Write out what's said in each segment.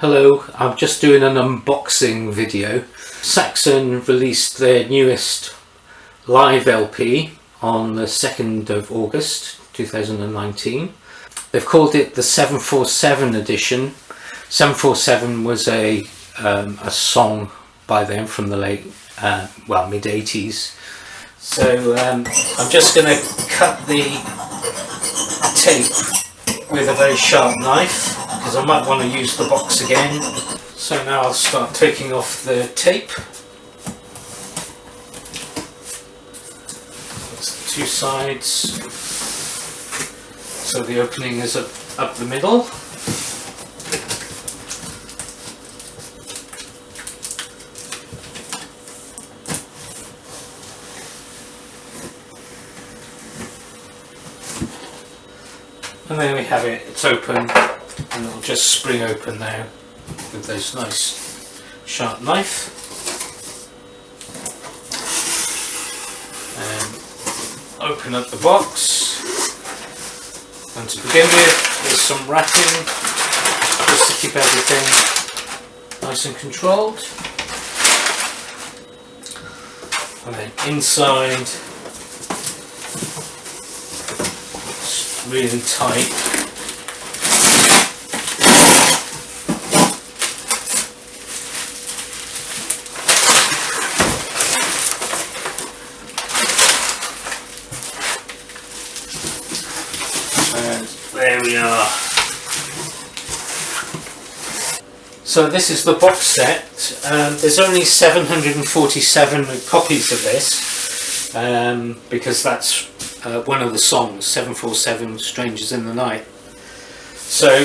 Hello, I'm just doing an unboxing video. Saxon released their newest live LP on the 2nd of August 2019. They've called it the 747 edition. 747 was a song by them from the late, mid 80s. So I'm just going to cut the tape with a very sharp knife, because I might want to use the box again. So now I'll start taking off the tape. That's the two sides. So the opening is up the middle. And there we have it, it's open, and it'll just spring open now with this nice sharp knife. And open up the box, and to begin with there's some wrapping just to keep everything nice and controlled. And then inside, really tight. And there we are. So this is the box set. There's only 747 copies of this, because that's one of the songs, 747 Strangers in the Night. So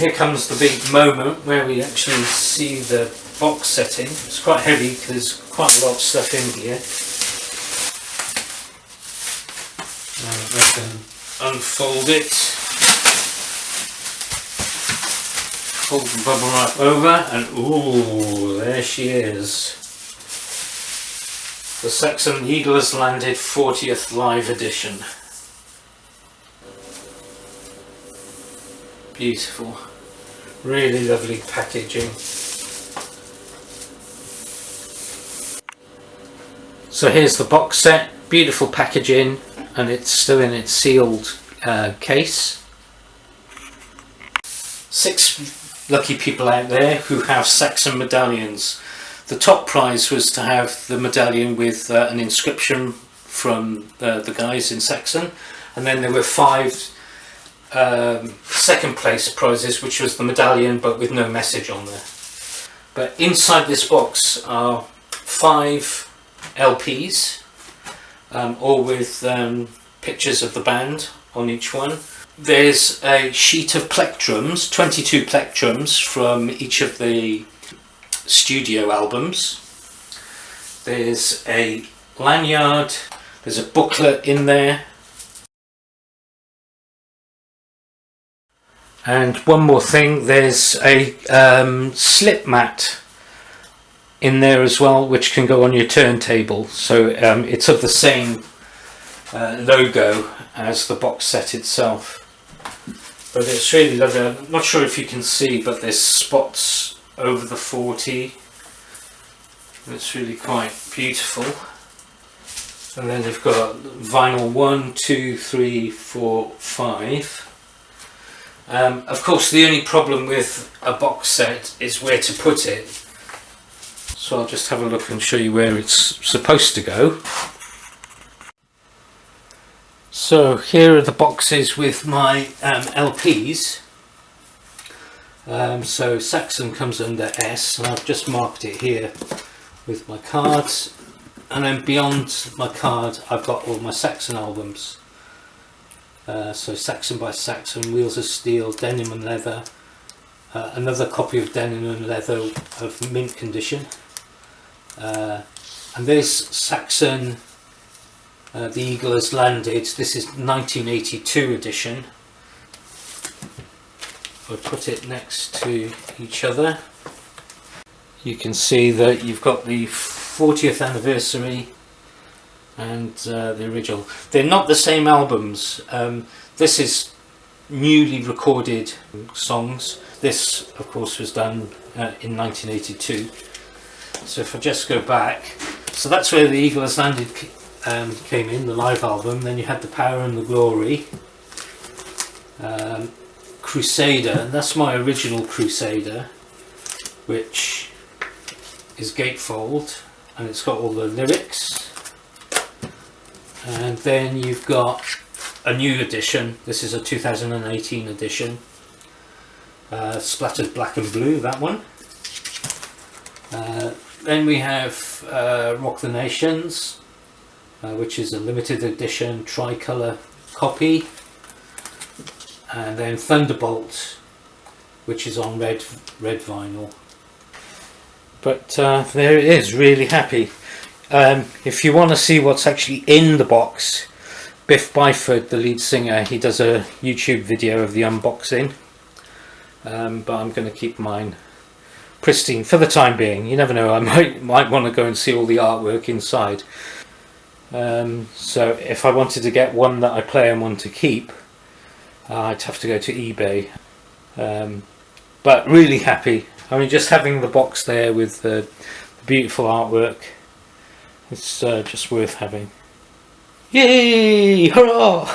here comes the big moment where we actually see the box setting. It's quite heavy because there's quite a lot of stuff in here. And I can unfold it, fold the bubble wrap over, and ooh, there she is. The Saxon Eagle Has Landed 40th Live Edition. Beautiful. Really lovely packaging. So here's the box set. Beautiful packaging, and it's still in its sealed case. 6 lucky people out there who have Saxon medallions. The top prize was to have the medallion with an inscription from the guys in Saxon, and then there were 5 second place prizes, which was the medallion but with no message on there. But inside this box are 5 LPs, all with pictures of the band on each one. There's a sheet of plectrums, 22 plectrums from each of the studio albums. There's a lanyard, there's a booklet in there, and one more thing, there's a Slipmat in there as well, which can go on your turntable. So it's of the same logo as the box set itself, but it's really lovely. I'm not sure if you can see, but there's spots over the 40. It's really quite beautiful. And then they've got vinyl 1, 2, 3, 4, 5. Of course, the only problem with a box set is where to put it. So I'll just have a look and show you where it's supposed to go. So here are the boxes with my LPs. So Saxon comes under S, and I've just marked it here with my cards, and then beyond my card I've got all my Saxon albums. So Saxon by Saxon, Wheels of Steel, Denim and Leather, another copy of Denim and Leather of mint condition, and there's Saxon, The Eagle Has Landed. This is 1982 edition. I'll put it next to each other. You can see that you've got the 40th anniversary and the original. They're not the same albums. This is newly recorded songs. This of course was done in 1982. So if I just go back, so that's where The Eagle Has Landed came in, the live album. Then you had The Power and the Glory, Crusader, that's my original Crusader, which is gatefold, and it's got all the lyrics. And then you've got a new edition. This is a 2018 edition, splattered black and blue, that one. Then we have Rock the Nations, which is a limited edition tricolour copy. And then Thunderbolt, which is on red vinyl. But there it is, really happy. If you want to see what's actually in the box, Biff Byford, the lead singer, he does a YouTube video of the unboxing. But I'm going to keep mine pristine for the time being. You never know, I might want to go and see all the artwork inside. So if I wanted to get one that I play and one to keep, I'd have to go to eBay. But really happy. I mean, just having the box there with the beautiful artwork, it's just worth having. Yay! Hurrah!